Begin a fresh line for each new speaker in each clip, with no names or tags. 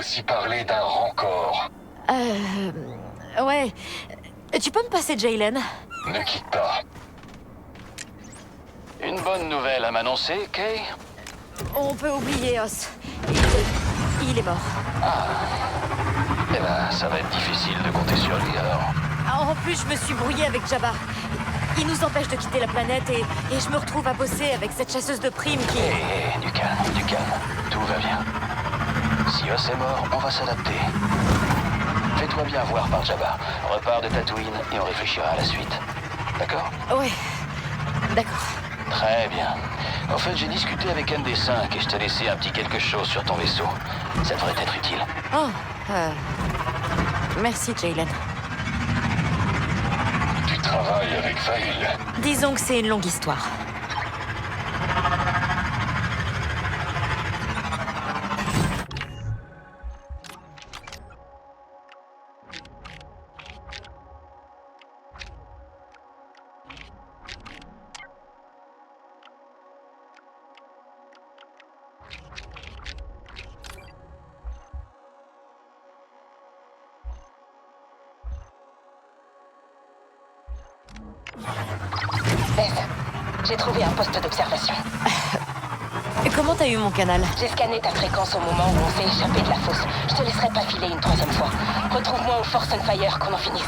aussi parler d'un rancor.
Ouais. Tu peux me passer Jaylen?
Ne quitte pas.
Une bonne nouvelle à m'annoncer, Kay?
On peut oublier Os. Il est mort.
Eh ben, ça va être difficile de compter sur lui, alors.
En plus, je me suis brouillée avec Jabba. Il nous empêche de quitter la planète et je me retrouve à bosser avec cette chasseuse de primes qui...
Hé, du calme, du calme. Tout va bien. Si Os est mort, on va s'adapter. Fais-toi bien voir par Jabba. Repars de Tatooine et on réfléchira à la suite. D'accord?
Ouais. D'accord.
Très bien. En fait, j'ai discuté avec ND5 et je t'ai laissé un petit quelque chose sur ton vaisseau. Ça devrait être utile.
Oh, merci, Jaylen.
Tu travailles avec Fail.
Disons que c'est une longue histoire.
Beth, j'ai trouvé un poste d'observation.
Et comment t'as eu mon canal?
J'ai scanné ta fréquence au moment où on s'est échappé de la fosse. Je te laisserai pas filer une troisième fois. Retrouve-moi au Force and Fire, qu'on en finisse.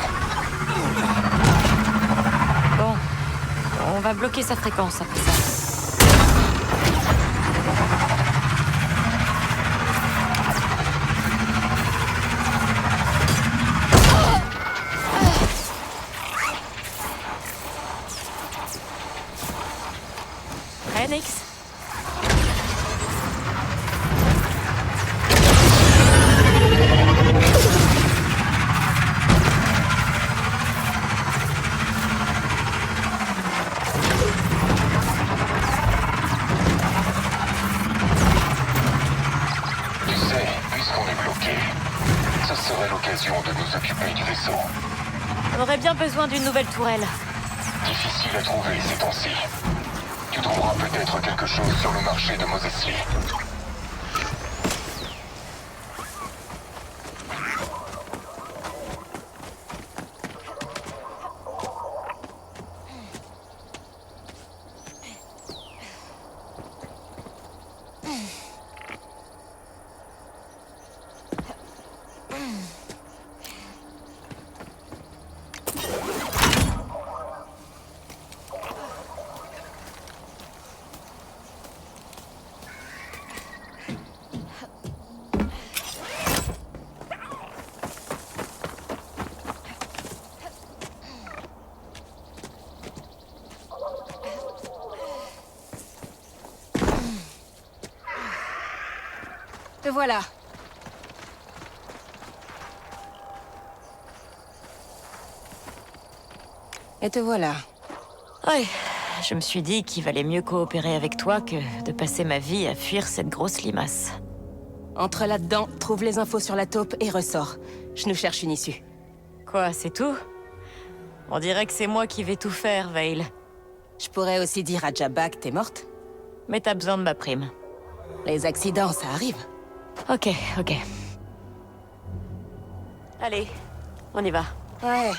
Bon. On va bloquer sa fréquence après ça. Nix.
Tu sais, puisqu'on est bloqué, ce serait l'occasion de nous occuper du vaisseau.
On aurait bien besoin d'une nouvelle tourelle.
Difficile à trouver ces temps-ci. Tu trouveras peut-être quelque chose sur le marché de Moses Lee.
Te voilà. Et te voilà.
Ouais. Je me suis dit qu'il valait mieux coopérer avec toi que de passer ma vie à fuir cette grosse limace.
Entre là-dedans, trouve les infos sur la taupe et ressors. Je nous cherche une issue.
Quoi, c'est tout? On dirait que c'est moi qui vais tout faire, Veil.
Je pourrais aussi dire à Jabba que t'es morte.
Mais t'as besoin de ma prime.
Les accidents, ça arrive.
Ok. Allez, on y va.
Ouais.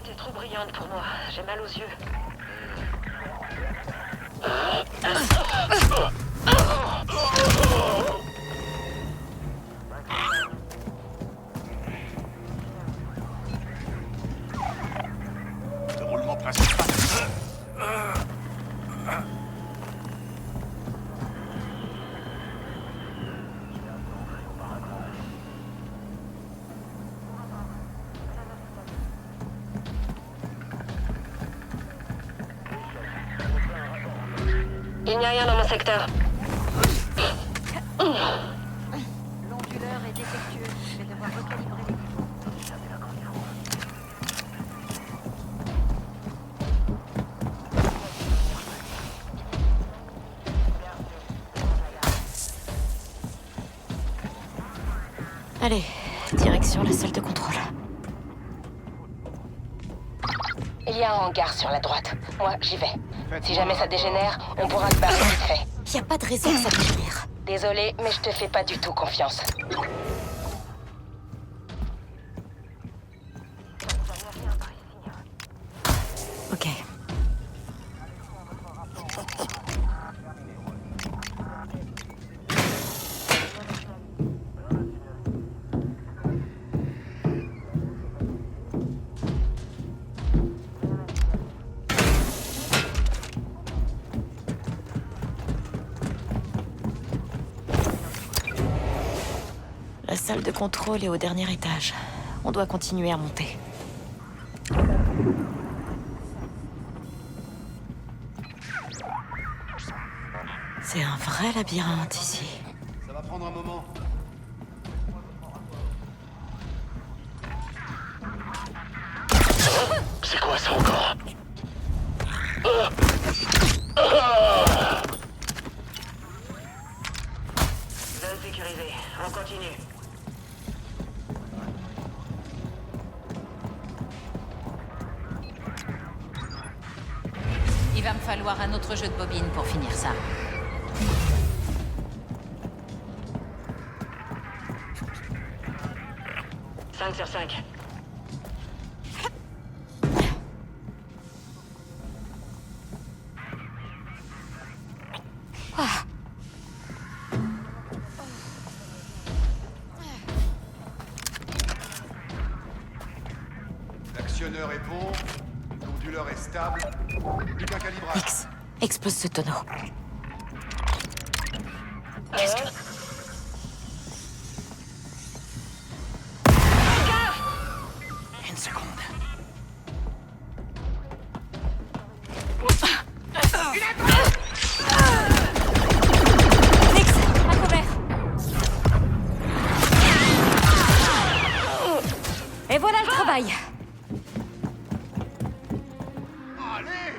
T'es trop brillante pour moi. J'ai mal aux yeux.
Le roulement principal.
Il n'y a rien dans mon secteur.
L'onduleur est défectueux. Je vais devoir recalibrer les... Allez, direction la salle de contrôle.
Il y a un hangar sur la droite. Moi, j'y vais. Si jamais ça dégénère, on pourra se barrer vite fait.
Y a pas de raison que ça dégénère.
Désolé, mais je te fais pas du tout confiance.
Ok. La salle de contrôle est au dernier étage. On doit continuer à monter. C'est un vrai labyrinthe ici.
Ça va prendre un moment.
C'est quoi ça encore?
Zone sécurisée. On continue.
Il va me falloir un autre jeu de bobine pour finir ça.
« 5 sur 5.
L'actionneur est bon, l'onduleur est stable, plus qu'un calibrage.
X, expose ce tonneau.
Une seconde.
Nix, à couvert. Et voilà le travail.
Allez!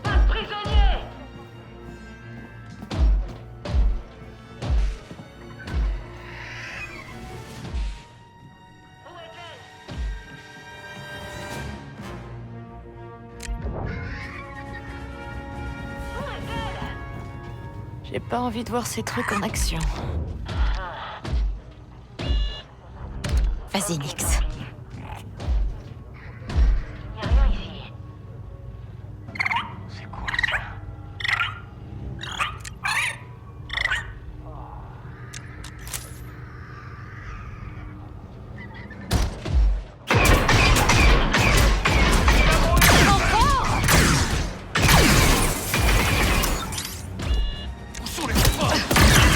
Pas de prisonniers! Où est-elle? Où est-elle?
J'ai pas envie de voir ces trucs en action. Vas-y, Nix.
Y a rien ici.
C'est quoi ça?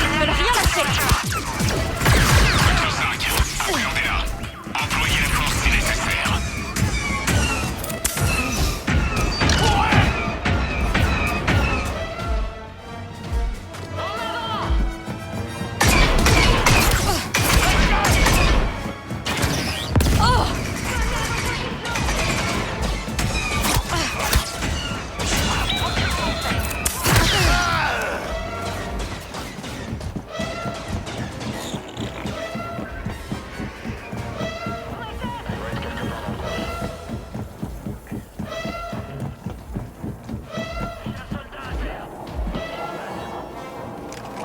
Ils veulent rien lâcher.
5, appréhendez-la. Employez la force si nécessaire.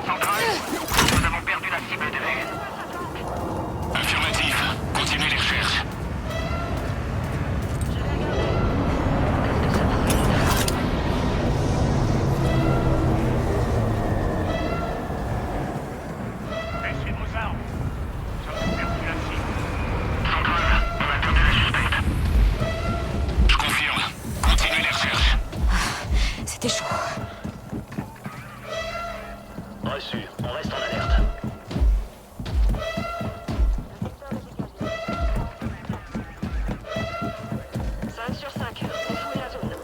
Centrale, nous avons perdu la cible de vue. Affirmatif. Continuez les recherches. Baissez vos armes. Nous avons perdu la cible. Centrale, on a perdu la suspecte. Je confirme. Continuez les recherches.
C'était chaud.
Reçu. On reste en alerte.
Cinq sur 5. On fouille la zone.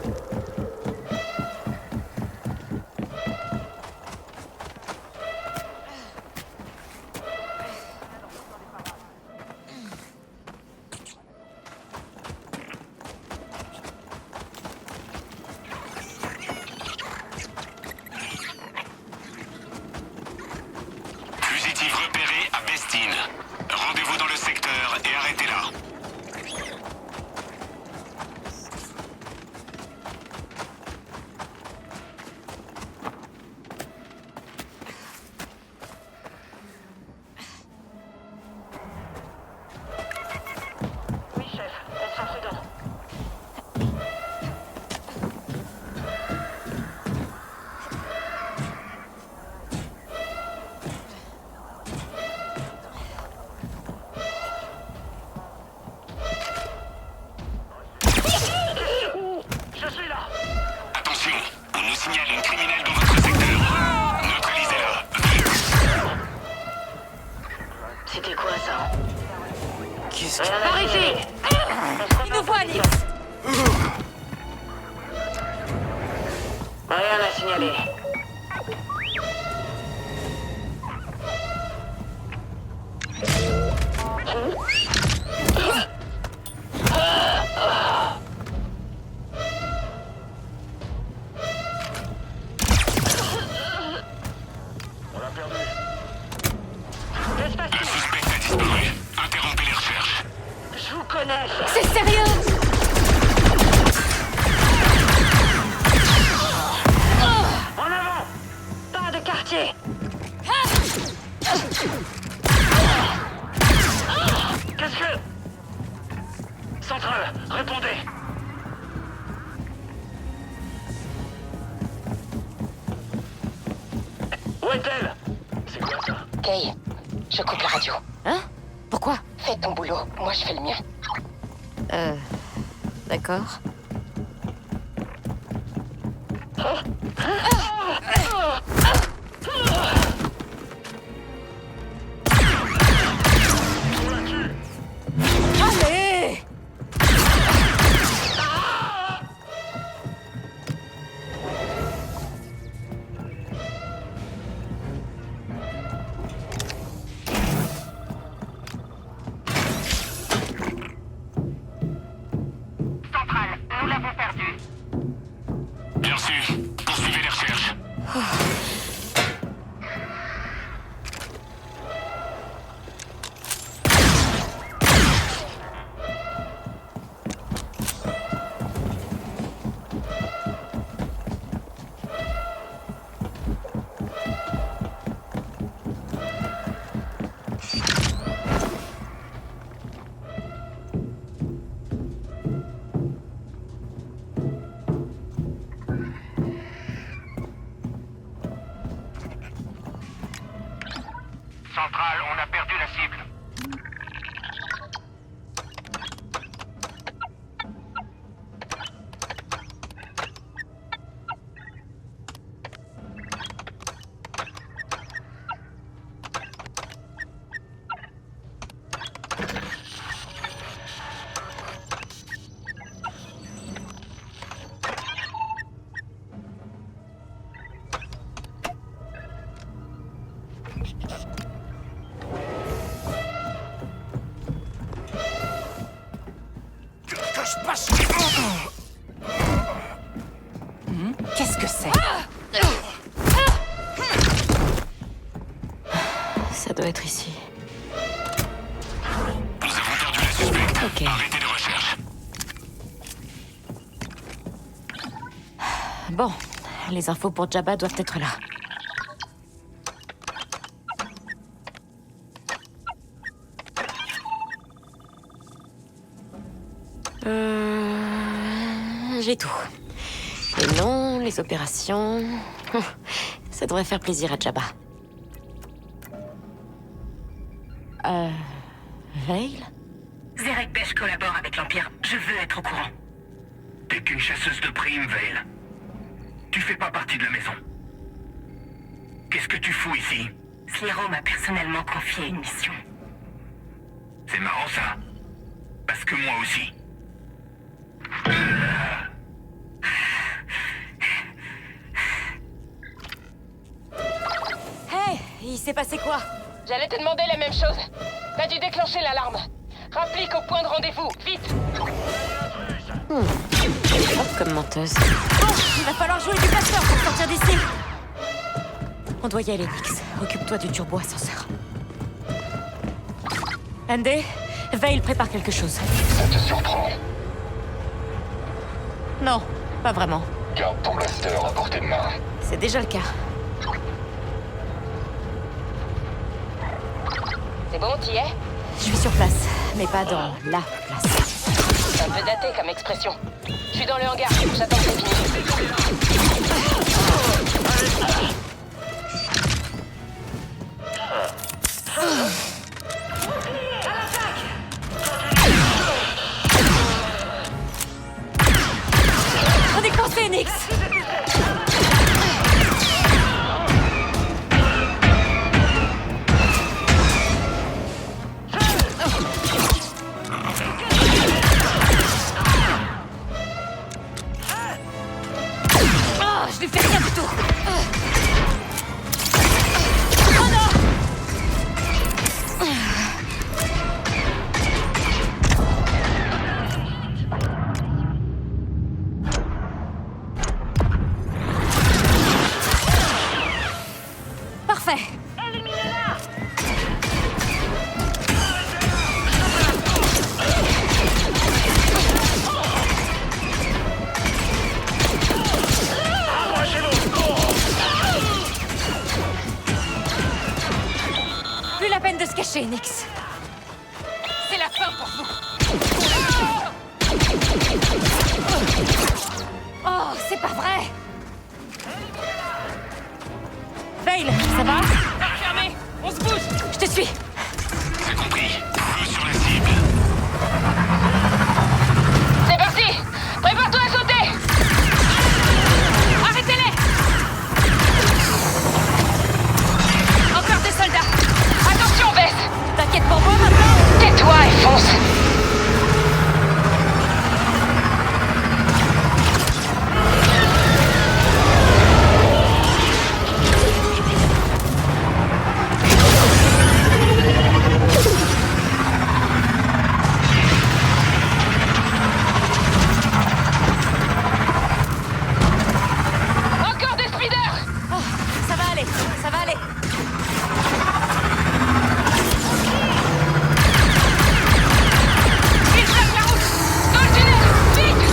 Austin. Rendez-vous dans le secteur et arrêtez là.
Oui, chef. On sent prudent. Je suis là.
Attention, on nous signale une criminelle dans votre secteur. Neutralisez-la.
C'était quoi ça?
Qu'est-ce
Par ici.
Il nous voit, Nix.
Rien à signaler. Que se
Un
passe-t-il?
suspect a disparu. Interrompez les recherches.
Je vous connais.
C'est sérieux?
En avant. Pas de quartier. Qu'est-ce que... Centrale, répondez. Où est-elle? C'est quoi ça?
Kay, je coupe la radio.
Hein? Pourquoi?
Fais ton boulot, moi je fais le mien.
D'accord. Allez!
Centrale, nous l'avons perdue.
Bien sûr. Poursuivez les recherches. Centrale, on a perdu la cible.
Qu'est-ce que c'est?
Ça doit être ici.
Nous avons perdu la suspecte.
Ok.
Arrêtez les recherches.
Bon, les infos pour Jabba doivent être là. J'ai tout. Les noms, les opérations... Ça devrait faire plaisir à Jabba. Veil?
Zerek Besh collabore avec l'Empire. Je veux être au courant.
T'es qu'une chasseuse de primes, Veil. Tu fais pas partie de la maison. Qu'est-ce que tu fous ici?
Slero m'a personnellement confié une mission.
C'est marrant ça. Parce que moi aussi.
Hey, il s'est passé quoi?
J'allais te demander la même chose. T'as dû déclencher l'alarme. Rapplique au point de rendez-vous, vite.
Hop, comme menteuse. Bon, il va falloir jouer du passeur pour sortir d'ici. On doit y aller, Nix. Occupe-toi du turbo ascenseur. Andy, Veil prépare quelque chose.
Ça te surprend?
Non, pas vraiment.
Garde ton blaster à portée de main.
C'est déjà le cas.
C'est bon, t'y es?
Je suis sur place, mais pas dans la place.
C'est un peu daté comme expression. Je suis dans le hangar, j'attends que c'est fini.
On est coincé, Nix! Oh, je lui fais rien du tout! Oh non! Parfait! Plus la peine de se cacher, Nix. C'est la fin pour vous. Oh, c'est pas vrai. Veil, ça va? Fermé. On se bouge. Je te suis.
C'est compris. Feu sur la cible.
C'est parti! Prépare-toi à sauter! Arrêtez-les! Encore des soldats! Attention, baisse!
T'inquiète pour moi maintenant?
Tais-toi et fonce! Encore des speeders!
Oh, ça va aller, ça va aller.
Ils bloquent la route! Dans le tunnel! Vite!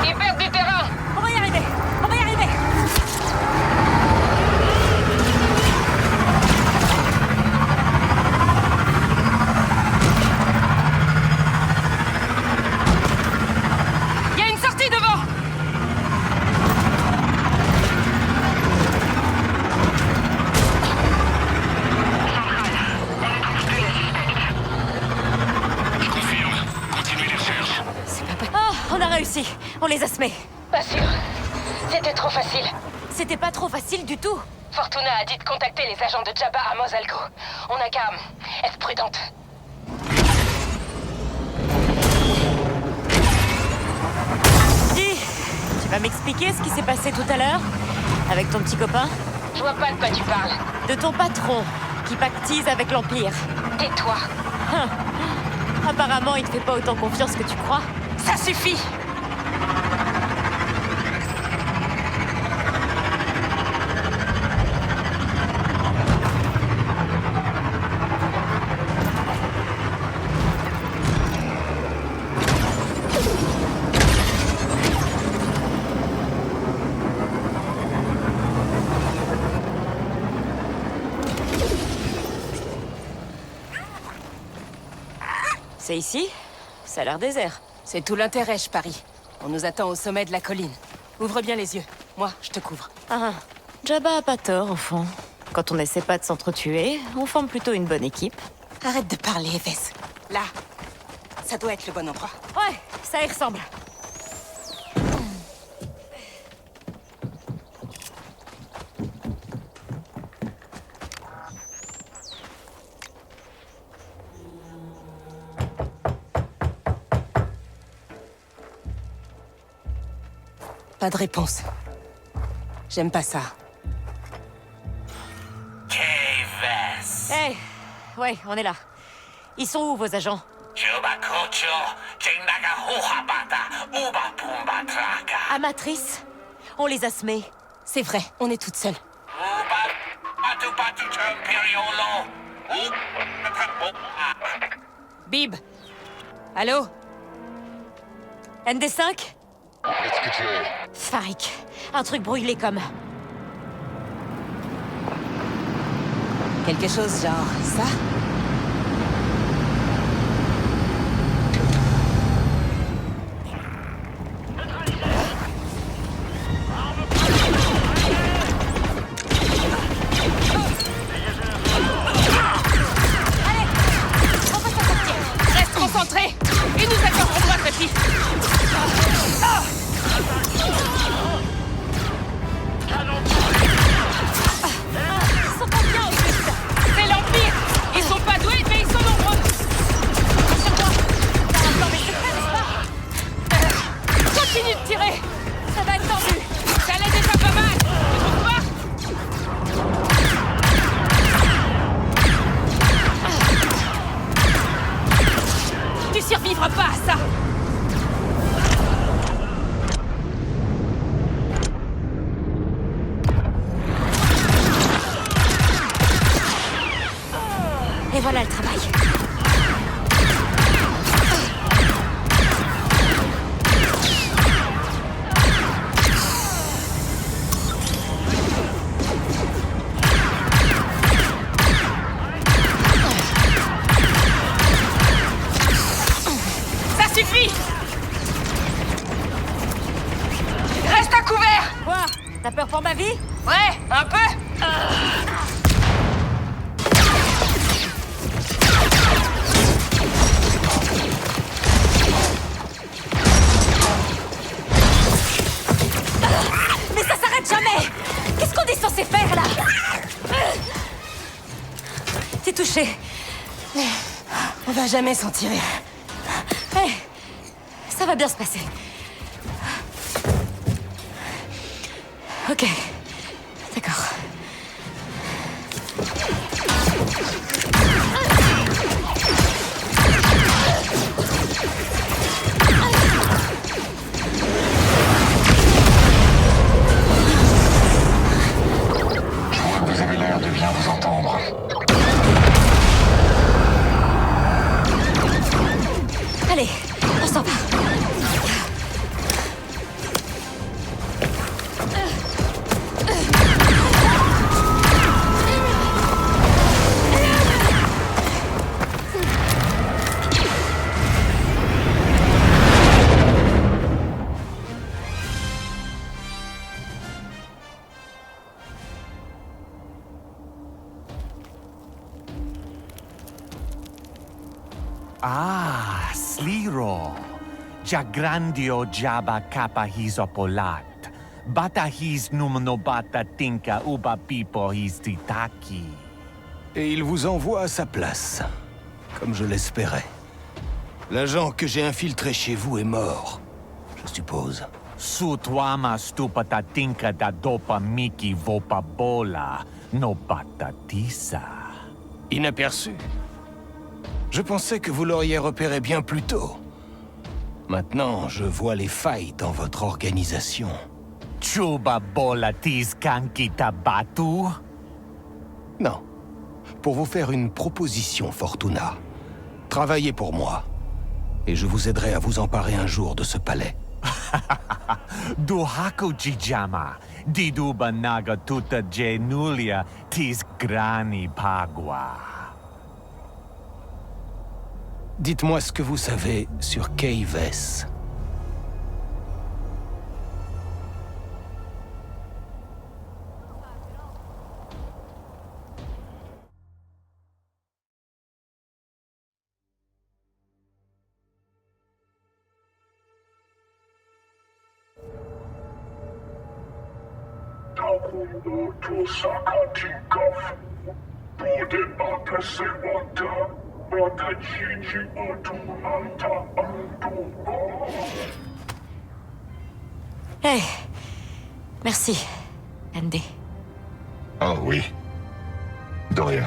Ils perdent du terrain!
On va y arriver, on va y arriver.
Il y a une sortie devant!
Je confirme. Continuez les recherches.
Oh, on a réussi. On les a semés.
Pas sûr. C'était trop facile.
C'était pas trop facile du tout.
Fortuna a dit de contacter les agents de Jabba à Mos-Algo. On a qu'à être prudente.
Dis, tu vas m'expliquer ce qui s'est passé tout à l'heure? Avec ton petit copain?
Je vois pas de quoi tu parles.
De ton patron, qui pactise avec l'Empire.
Tais-toi.
Apparemment, il te fait pas autant confiance que tu crois.
Ça suffit!
C'est ici? Ça a l'air désert.
C'est tout l'intérêt, je parie. On nous attend au sommet de la colline. Ouvre bien les yeux. Moi, je te couvre.
Ah, Jabba a pas tort, au fond. Quand on essaie pas de s'entretuer, on forme plutôt une bonne équipe.
Arrête de parler, Vess. Là, ça doit être le bon endroit.
Ouais, ça y ressemble.
Pas de réponse. J'aime pas ça.
Eh, ouais, on est là. Ils sont où, vos agents?
Chubakuchu, Jinma
Amatrice, on les a semés.
C'est vrai, on est toutes seules.
Bib. Allô? ND5?
Qu'est-ce que tu veux?
Farik. Un truc brûlé comme...
Quelque chose genre ça?
Reste concentré et nous accorderons votre répit. Ils sont pas bien au juste. C'est l'Empire. Ils sont pas doués, mais ils sont nombreux. Rassure-toi. T'as un plan, mais c'est prêt, n'est-ce pas? Continue de tirer. Ça va être tendu. Ça l'est déjà pas mal. Tu trouves pas? Tu survivras pas à ça. Et voilà le travail. Ça suffit! Reste à couvert! Quoi? T'as peur pour ma vie? Ouais, un peu! Mais ça s'arrête jamais! Qu'est-ce qu'on est censé faire, là? T'es touché.
On va jamais s'en tirer.
Hey, ça va bien se passer. Ok. D'accord.
Je vois que vous avez l'air de bien vous entendre.
Allez, on s'en va.
Ah, Sliro. Jagrandio Jaba Kappa Hisopolat. Bata his numno bata tinka uba pipo his titaki.
Et il vous envoie à sa place, comme je l'espérais. L'agent que j'ai infiltré chez vous est mort, je suppose.
Sutwama stupata tinka da dopa miki vopa bola no bata tisa.
Inaperçu. Je pensais que vous l'auriez repéré bien plus tôt. Maintenant, je vois les failles dans votre organisation.
Chuba bola tis kanki tabatu?
Non. Pour vous faire une proposition, Fortuna. Travaillez pour moi. Et je vous aiderai à vous emparer un jour de ce palais.
Duhaku Jijama. Diduba naga tuta genulia tis grani pagua.
Dites-moi ce que vous savez sur Kayves.
Hey, merci, ND.
Oh oui. De rien.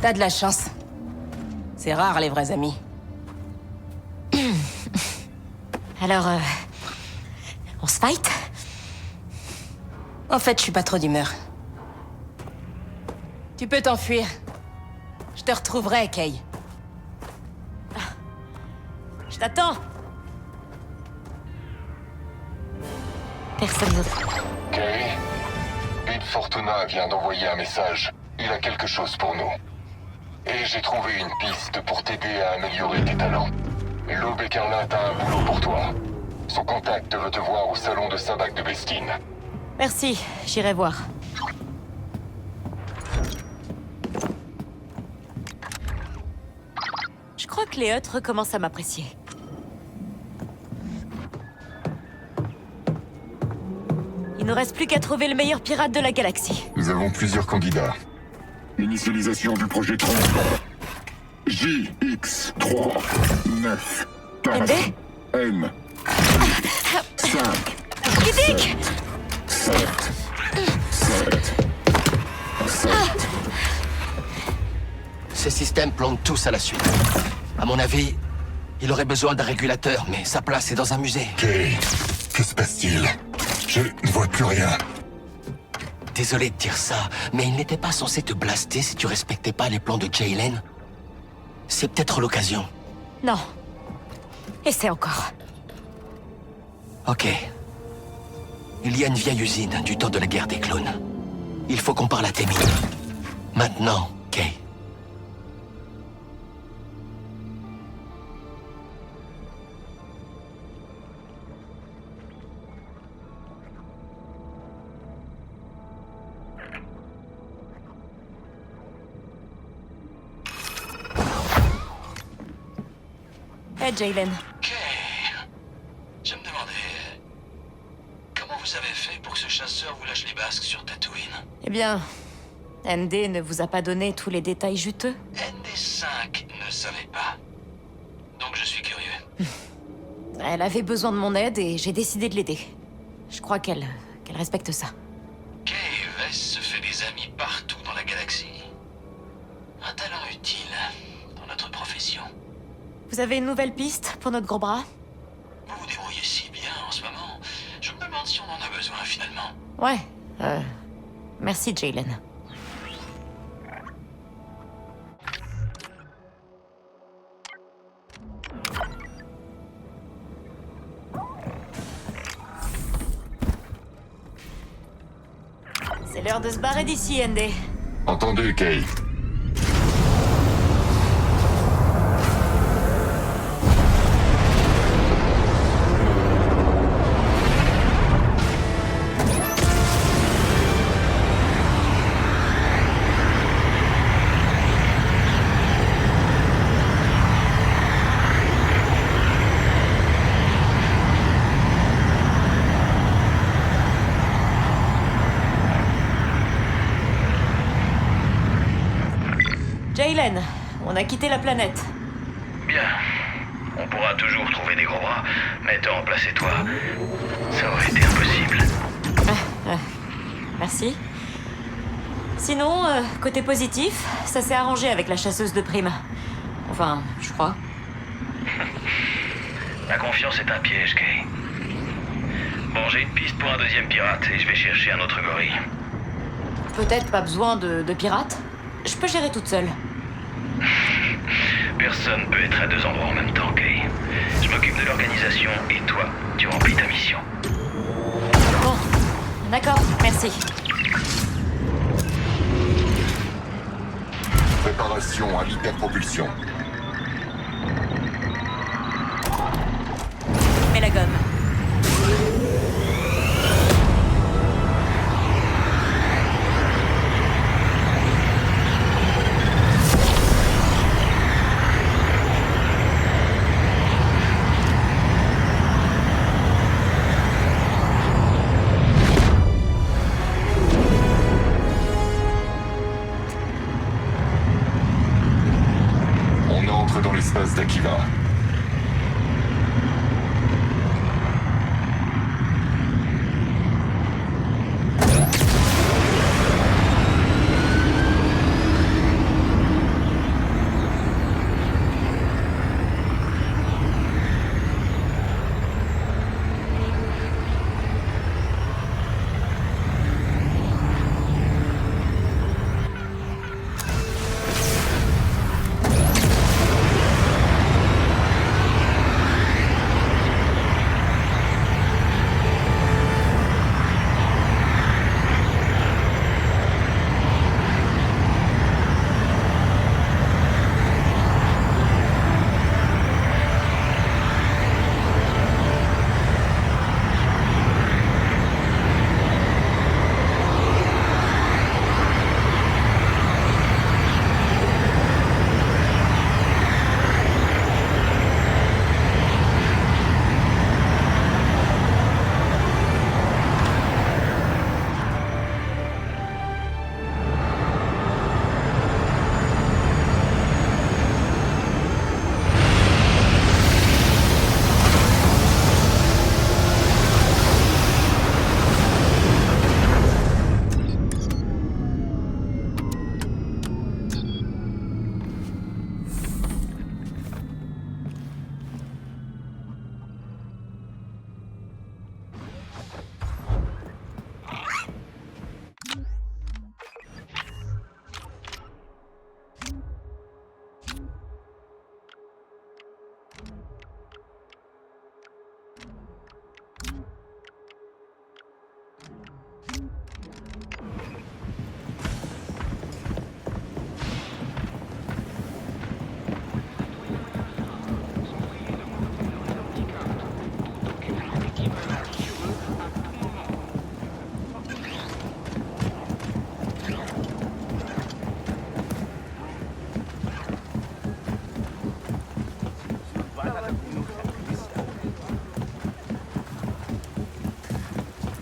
T'as de la chance. C'est rare, les vrais amis. Alors, on se fight? En fait, je suis pas trop d'humeur. Tu peux t'enfuir. Je te retrouverai, Kay. Je t'attends. Personne d'autre.
Kay, Bib Fortuna vient d'envoyer un message. Il a quelque chose pour nous. Et j'ai trouvé une piste pour t'aider à améliorer tes talents. L'Aube écarlate a un boulot pour toi. Son contact veut te voir au salon de Sabak de Bestine.
Merci, j'irai voir. Je crois que les Hutt recommencent à m'apprécier. Il ne reste plus qu'à trouver le meilleur pirate de la galaxie.
Nous avons plusieurs candidats. Initialisation du projet 3. JX3 9 4 N 5
Kidik
7
Ces systèmes plantent tous à la suite. À mon avis, il aurait besoin d'un régulateur, mais sa place est dans un musée.
Kay, que se passe-t-il? Je ne vois plus rien.
Désolé de dire ça, mais il n'était pas censé te blaster si tu respectais pas les plans de Jaylen. C'est peut-être l'occasion.
Non. Essaie encore.
Ok. Il y a une vieille usine du temps de la guerre des clones. Il faut qu'on parle à Témi. Maintenant, Kay.
Hey, Jaylen.
Ok. Je me demandais... Comment vous avez fait pour que ce chasseur vous lâche les basques sur Tatooine?
Eh bien, ND ne vous a pas donné tous les détails juteux?
ND5 ne savait pas. Donc je suis curieux.
Elle avait besoin de mon aide et j'ai décidé de l'aider. Je crois qu'elle respecte ça.
Kay Vess se fait des amis partout dans la galaxie. Un talent utile dans notre profession.
Vous avez une nouvelle piste pour notre gros bras?
Vous vous débrouillez si bien en ce moment. Je me demande si on en a besoin finalement.
Ouais, merci Jaylen. C'est l'heure de se barrer d'ici, ND.
Entendu, Kay.
Jaylen, on a quitté la planète.
Bien. On pourra toujours trouver des gros bras, mais te remplacer toi, ça aurait été impossible.
Merci. Sinon, côté positif, ça s'est arrangé avec la chasseuse de primes. Enfin, je crois.
La confiance est un piège, Kay. Bon, j'ai une piste pour un deuxième pirate et je vais chercher un autre gorille.
Peut-être pas besoin de pirates. Je peux gérer toute seule.
Personne peut être à deux endroits en même temps, Kay. Je m'occupe de l'organisation et toi, tu remplis ta mission.
Bon, d'accord, merci.
Préparation à l'hyperpropulsion.
Mets la gomme.
On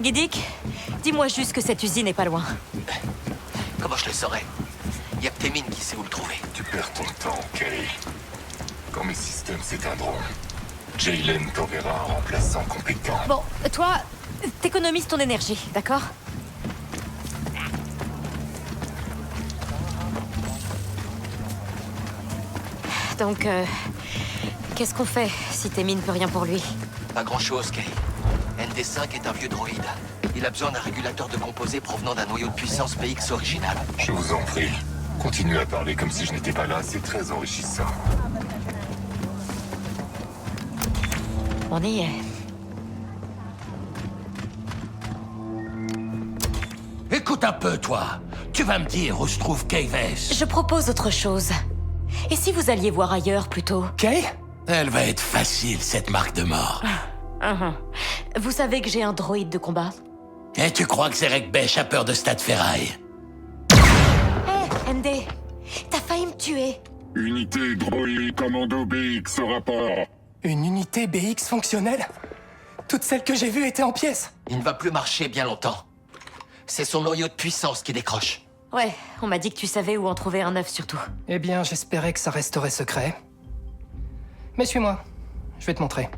Guidic, dis-moi juste que cette usine est pas loin.
Comment je le saurais? Y a que Témine qui sait où le trouver.
Tu perds ton temps, Kay. Quand mes systèmes s'éteindront, Jaylen t'enverra un remplaçant compétent.
Bon, toi, t'économises ton énergie, d'accord? Donc, qu'est-ce qu'on fait si Témine peut rien pour lui?
Pas grand-chose, Kay. ND5 est un vieux droïde. Il a besoin d'un régulateur de composés provenant d'un noyau de puissance PX original.
Je vous en prie, continuez à parler comme si je n'étais pas là, c'est très enrichissant.
On y est.
Écoute un peu, toi. Tu vas me dire où se trouve Kay Vess.
Je propose autre chose. Et si vous alliez voir ailleurs, plutôt?
Kay? Elle va être facile, cette marque de mort.
Vous savez que j'ai un droïde de combat?
Et tu crois que Zerek Besh a peur de Stade Ferraille?
Hé, ND, t'as failli me tuer.
Unité droïde commando BX au rapport.
Une unité BX fonctionnelle? Toutes celles que j'ai vues étaient en pièces.
Il ne va plus marcher bien longtemps. C'est son noyau de puissance qui décroche.
Ouais, on m'a dit que tu savais où en trouver un neuf, surtout.
Eh bien, j'espérais que ça resterait secret. Mais suis-moi, je vais te montrer.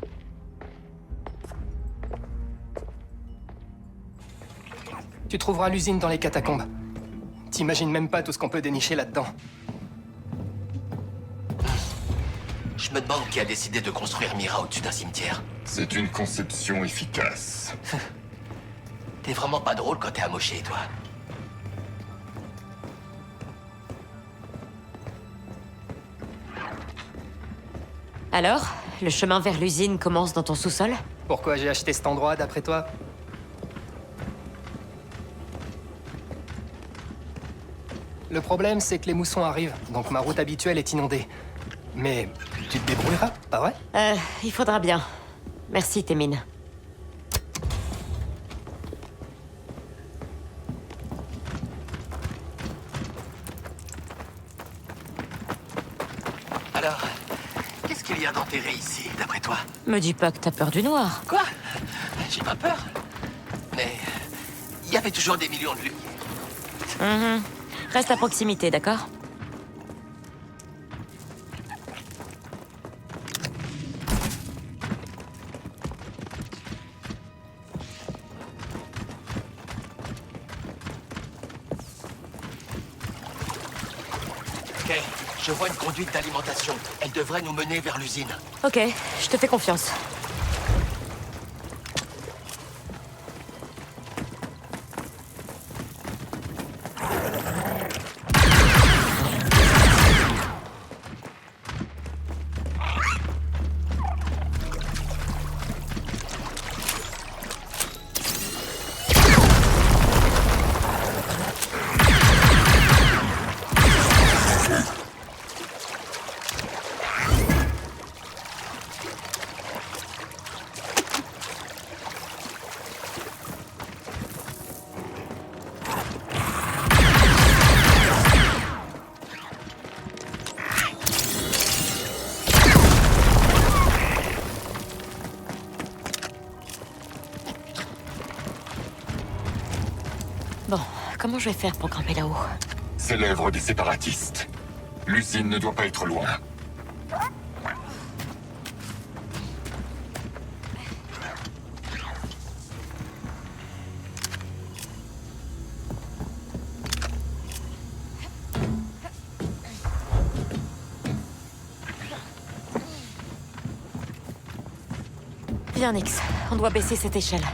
Tu trouveras l'usine dans les catacombes. T'imagines même pas tout ce qu'on peut dénicher là-dedans.
Je me demande qui a décidé de construire Mira au-dessus d'un cimetière.
C'est une conception efficace.
T'es vraiment pas drôle quand t'es amoché, toi.
Alors, le chemin vers l'usine commence dans ton sous-sol?
Pourquoi j'ai acheté cet endroit, d'après toi? Le problème, c'est que les moussons arrivent, donc ma route habituelle est inondée. Mais tu te débrouilleras, pas vrai?
Il faudra bien. Merci, Témine.
Alors, qu'est-ce qu'il y a d'enterré ici, d'après toi?
Me dis pas que t'as peur du noir.
Quoi? J'ai pas peur. Mais il y avait toujours des millions de lumières.
Reste à proximité, d'accord?
Ok, je vois une conduite d'alimentation. Elle devrait nous mener vers l'usine.
Ok, je te fais confiance. Bon, comment je vais faire pour grimper là-haut?
C'est l'œuvre des séparatistes. L'usine ne doit pas être loin.
Viens, Nix. On doit baisser cette échelle.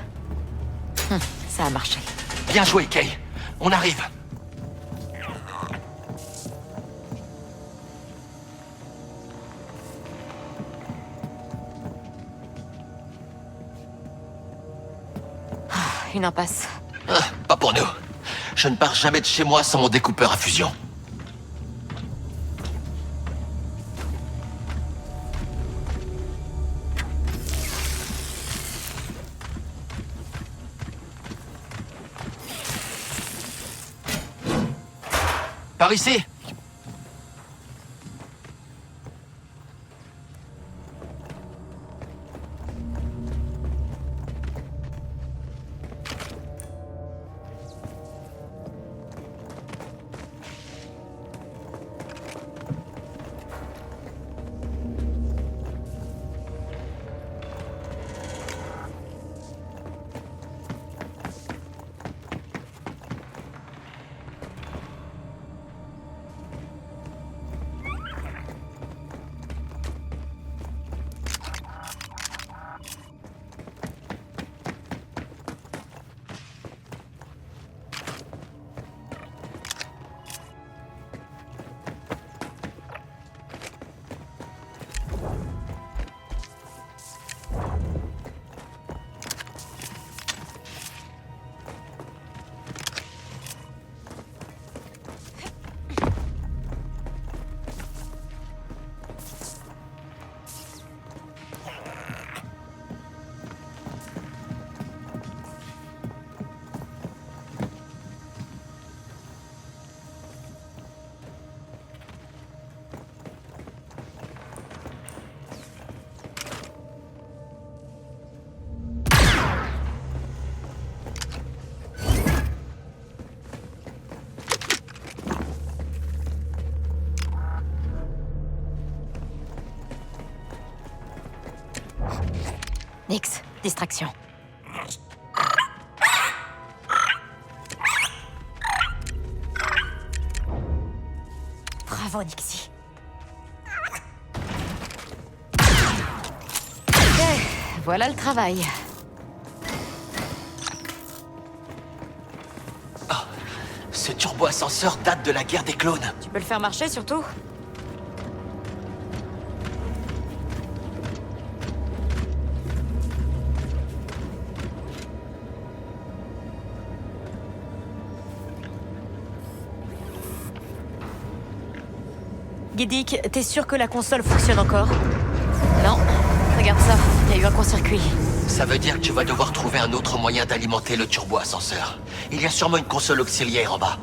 Ça a marché.
Bien joué, Kay. On arrive.
Une impasse.
Pas pour nous. Je ne pars jamais de chez moi sans mon découpeur à fusion. Par ici.
Nix, distraction. Bravo, Nixie. Ok, voilà le travail.
Ce turbo-ascenseur date de la guerre des clones.
Tu peux le faire marcher, surtout? Guidic, t'es sûr que la console fonctionne encore? Non. Regarde ça, il y a eu un court-circuit.
Ça veut dire que tu vas devoir trouver un autre moyen d'alimenter le turbo-ascenseur. Il y a sûrement une console auxiliaire en bas.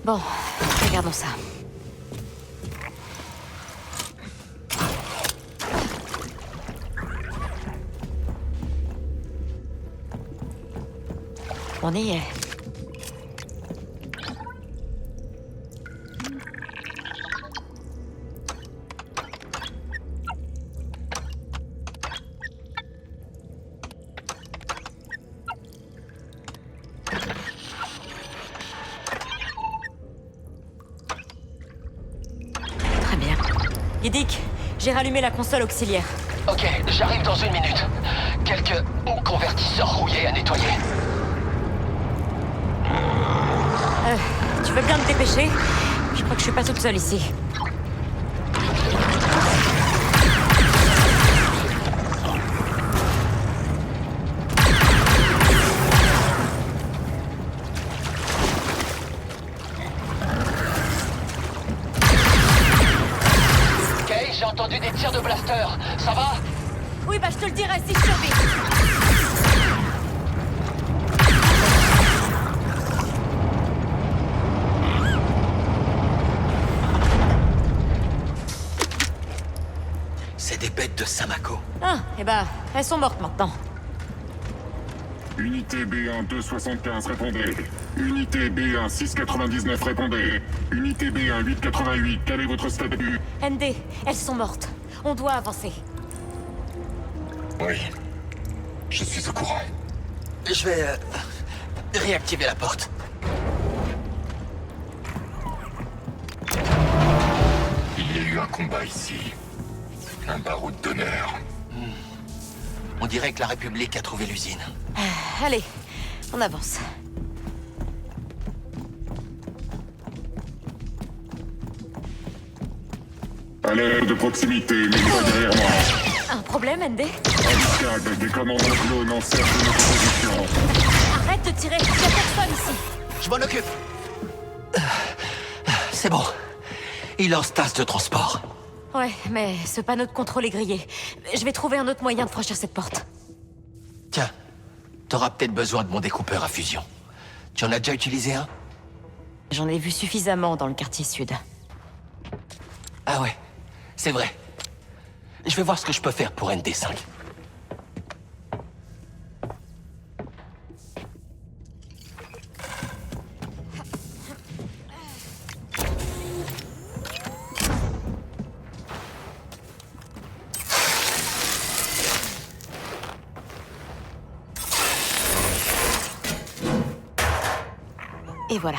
Bon, regardons ça. On y est. Guidic, j'ai rallumé la console auxiliaire.
Ok, j'arrive dans 1 minute. Quelques convertisseurs rouillés à nettoyer.
Tu veux bien te dépêcher? Je crois que je suis pas toute seule ici.
J'ai entendu des tirs de blaster. Ça va?
Oui, bah je te le dirai si je survis.
C'est des bêtes de Samako.
Ah, et bah, elles sont mortes maintenant.
Unité B1 275, répondez. Unité B1 699, répondez. Unité B1 888, quel est votre statut?
ND, elles sont mortes. On doit avancer.
Oui. Je suis au courant.
Je vais réactiver la porte.
Il y a eu un combat ici. Un baroud d'honneur.
On dirait que la République a trouvé l'usine.
Allez, on avance.
Alerte de proximité, mets-toi derrière moi.
Un problème, ND?
Embuscade, des commandants clones en cercle de notre position.
Arrête de tirer, il y a personne ici.
Je m'en occupe. C'est bon. Il lance tasse de transport.
Ouais, mais ce panneau de contrôle est grillé. Je vais trouver un autre moyen de franchir cette porte.
Tiens, t'auras peut-être besoin de mon découpeur à fusion. Tu en as déjà utilisé un?
J'en ai vu suffisamment dans le quartier sud.
Ah ouais, c'est vrai. Je vais voir ce que je peux faire pour ND5.
Et voilà.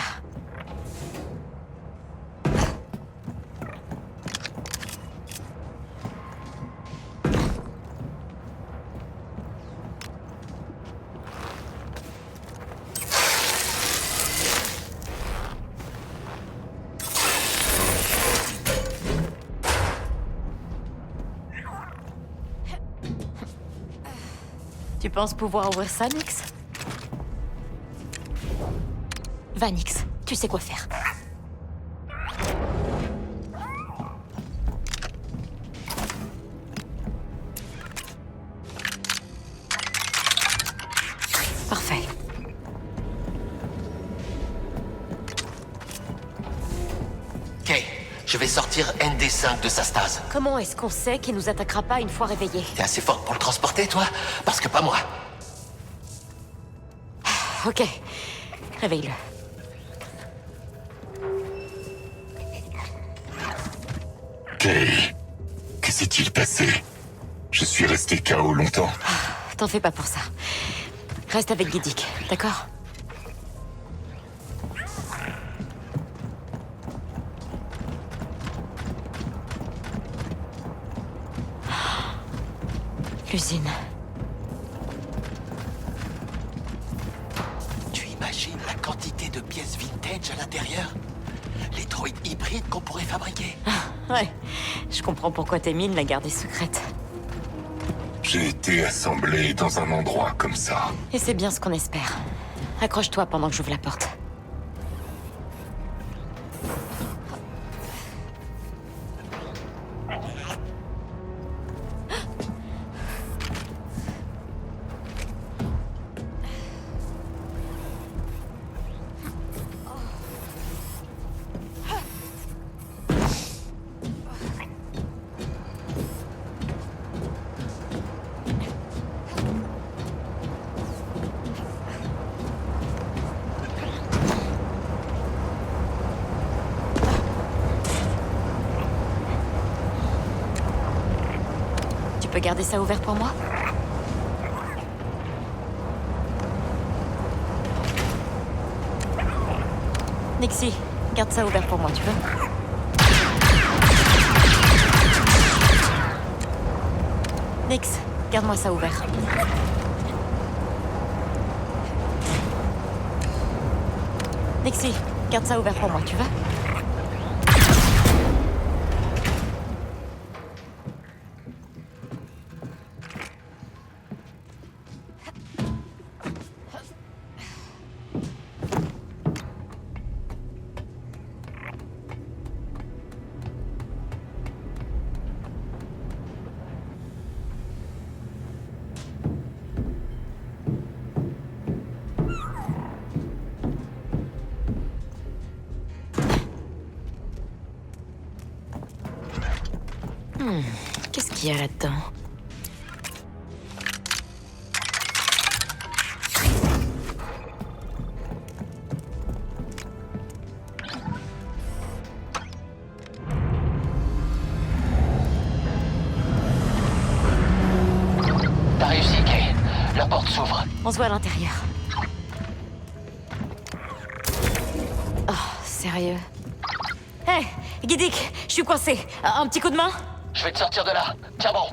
Tu penses pouvoir ouvrir ça, Nix? Va, Nix. Tu sais quoi faire. Parfait.
Ok, je vais sortir ND5 de sa stase.
Comment est-ce qu'on sait qu'il nous attaquera pas une fois réveillé?
T'es assez forte pour le transporter, toi? Parce que pas moi.
Ok. Réveille-le.
Kay, que s'est-il passé? Je suis resté KO longtemps.
T'en fais pas pour ça. Reste avec Gidik, d'accord? L'usine.
Tu imagines la quantité de pièces vintage à l'intérieur? Les droïdes hybrides qu'on pourrait fabriquer.
Ouais, je comprends pourquoi tes mines la gardaient secrète.
J'ai été assemblé dans un endroit comme ça.
Et c'est bien ce qu'on espère. Accroche-toi pendant que j'ouvre la porte. Tu peux garder ça ouvert pour moi? Nixie, garde ça ouvert pour moi, tu veux? Nix, garde-moi ça ouvert. Nixie, garde ça ouvert pour moi, tu veux? Qu'est-ce qu'il y a là-dedans?
T'as réussi, Kay. La porte s'ouvre.
On se voit à l'intérieur. Oh, sérieux? Hé, Gidik, je suis coincé. Un petit coup de main?
Je vais te sortir de là. Tiens bon.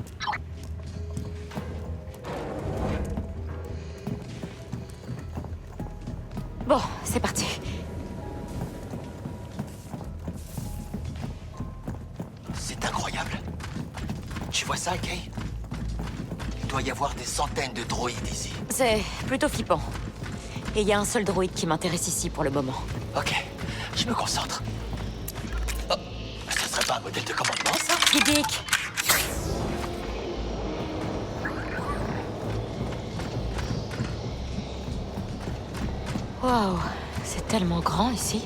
Bon, c'est parti.
C'est incroyable. Tu vois ça, Kay? Il doit y avoir des centaines de droïdes ici.
C'est plutôt flippant. Et il y a un seul droïde qui m'intéresse ici pour le moment.
Ok, je me concentre. Oh, ça serait pas un modèle de commandement, ça?
Gidik! Waouh, c'est tellement grand ici.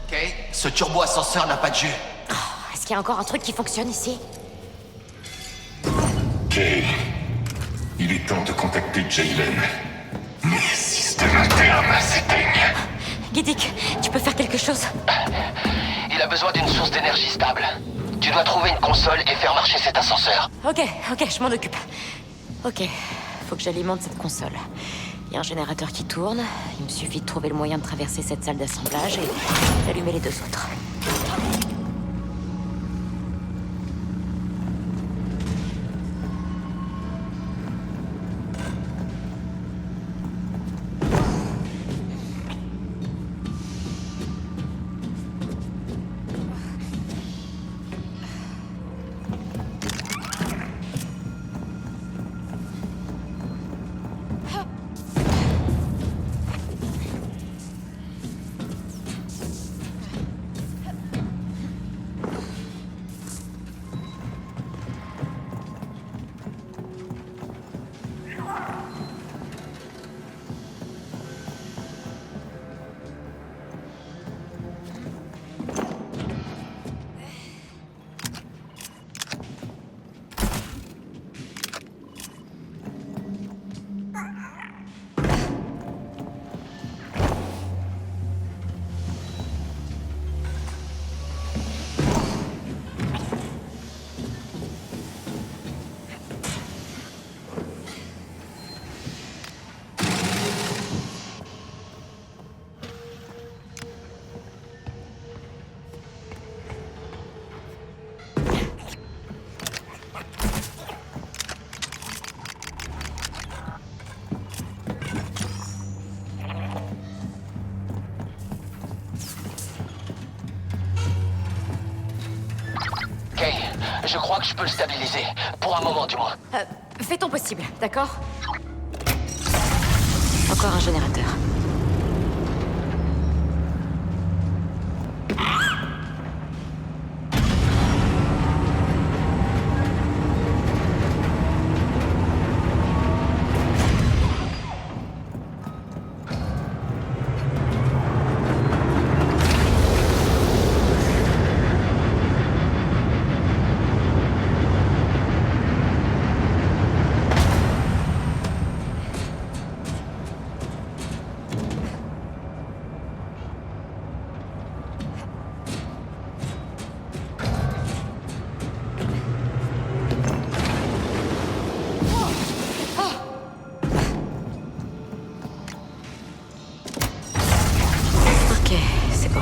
Kay, ce turbo-ascenseur n'a pas de jus.
Est-ce qu'il y a encore un truc qui fonctionne ici?
Kay, il est temps de contacter Jaylen. Mes systèmes internes s'éteignent.
Gidik, tu peux faire quelque chose?
Il a besoin d'une source d'énergie stable. Tu dois trouver une console et faire marcher cet ascenseur.
Ok, je m'en occupe. Ok, faut que j'alimente cette console. Il y a un générateur qui tourne. Il me suffit de trouver le moyen de traverser cette salle d'assemblage et d'allumer les deux autres.
Kay, je crois que je peux le stabiliser. Pour un moment, du moins.
Fais ton possible, d'accord? Encore un générateur. Ok, c'est bon.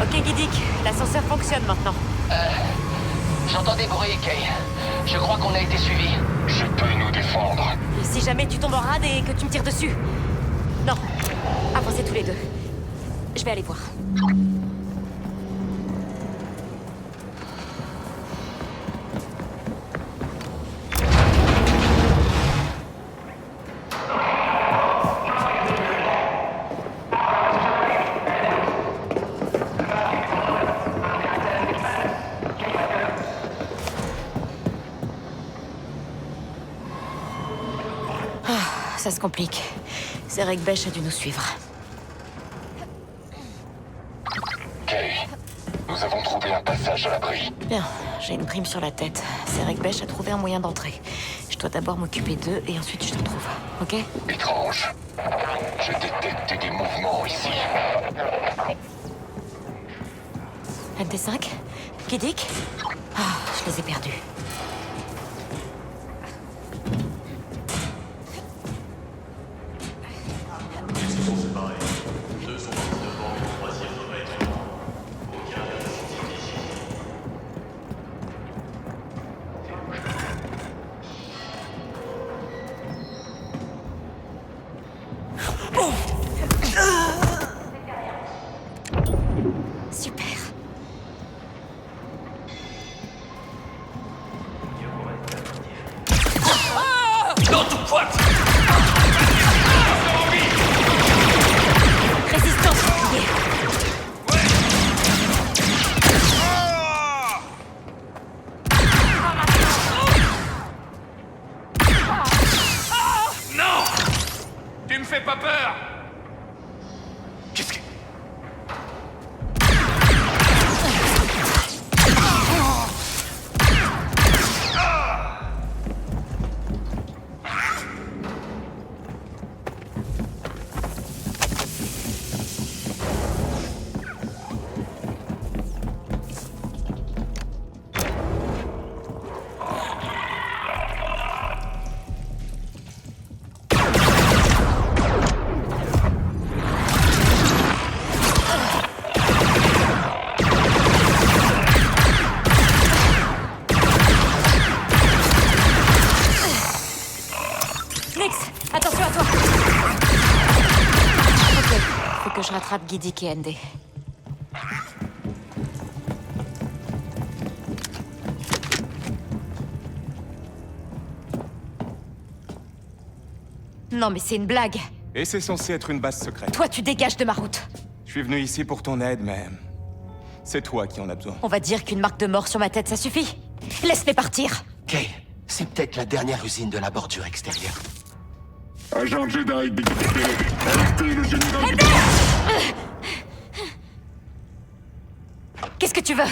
Ok, Guidic, l'ascenseur fonctionne maintenant.
J'entends des bruits, Kay. Je crois qu'on a été suivis.
Je peux nous défendre.
Si jamais tu tombes en rade et que tu me tires dessus. Non, avancez tous les deux. Je vais aller voir. Ça se complique. Zerek Besh a dû nous suivre.
Kay, nous avons trouvé un passage à l'abri.
Bien, j'ai une prime sur la tête. Zerek Besh a trouvé un moyen d'entrer. Je dois d'abord m'occuper d'eux et ensuite je te retrouve, ok?
Étrange. Je détecte des mouvements ici.
MT5? Guidic? Ah, je les ai perdus. Super. que je rattrape Guidic et ND. Non mais c'est une blague.
Et c'est censé être une base secrète.
Toi, tu dégages de ma route.
Je suis venu ici pour ton aide, mais... c'est toi qui en as besoin.
On va dire qu'une marque de mort sur ma tête, ça suffit. Laisse-les partir.
Kay, c'est peut-être la dernière usine de la bordure extérieure.
Agent Jedi, arrêtez le général.
Qu'est-ce que tu veux?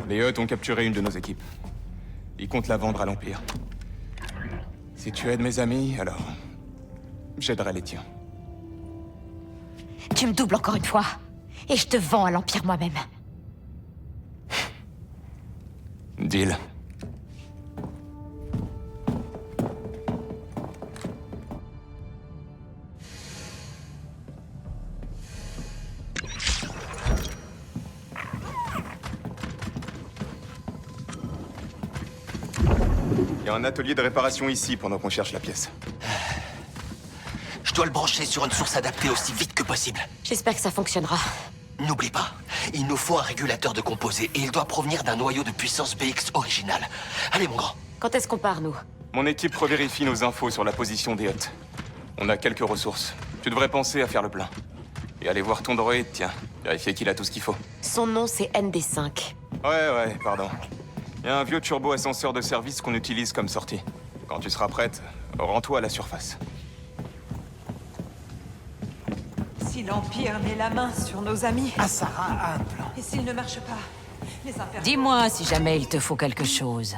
Les Hutt ont capturé une de nos équipes. Ils comptent la vendre à l'Empire. Si tu aides mes amis, alors... j'aiderai les tiens.
Tu me doubles encore une fois. Et je te vends à l'Empire moi-même.
Deal. Il y a un atelier de réparation ici pendant qu'on cherche la pièce.
Je dois le brancher sur une source adaptée aussi vite que possible.
J'espère que ça fonctionnera.
N'oublie pas, il nous faut un régulateur de composés et il doit provenir d'un noyau de puissance BX original. Allez, mon grand.
Quand est-ce qu'on part, nous?
Mon équipe revérifie nos infos sur la position des Hutt. On a quelques ressources. Tu devrais penser à faire le plein. Et aller voir ton droïde, tiens. Vérifier qu'il a tout ce qu'il faut.
Son nom, c'est ND5.
Ouais, pardon. Il y a un vieux turbo-ascenseur de service qu'on utilise comme sortie. Quand tu seras prête, rends-toi à la surface.
Si l'Empire met la main sur nos amis...
Asara a un plan.
Et s'il ne marche pas, les impériaux...
Dis-moi si jamais il te faut quelque chose.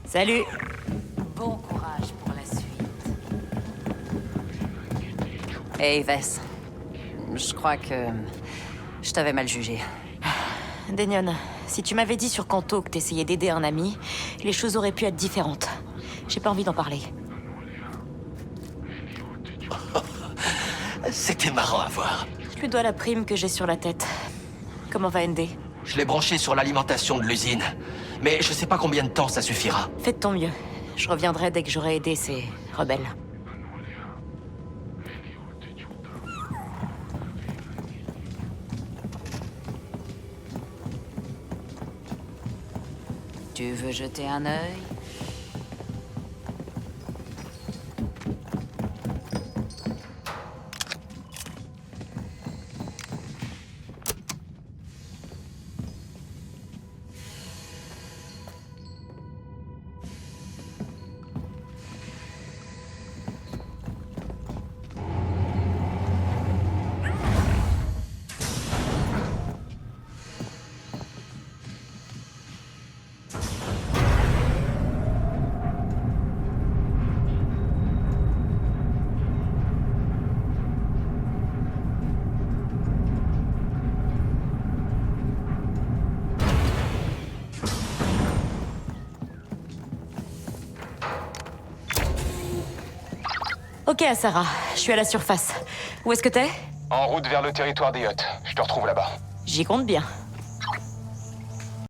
Salut.
Bon courage pour la suite. Hey, Vess. Je crois que... je t'avais mal jugé.
Daignon, si tu m'avais dit sur Canto que t'essayais d'aider un ami, les choses auraient pu être différentes. J'ai pas envie d'en parler.
C'était marrant à voir.
Je lui dois la prime que j'ai sur la tête. Comment va ND?
Je l'ai branché sur l'alimentation de l'usine. Mais je sais pas combien de temps ça suffira.
Fais de ton mieux. Je reviendrai dès que j'aurai aidé ces rebelles.
Tu veux jeter un œil?
Ok, Asara, je suis à la surface. Où est-ce que t'es?
En route vers le territoire des Hutt. Je te retrouve là-bas.
J'y compte bien.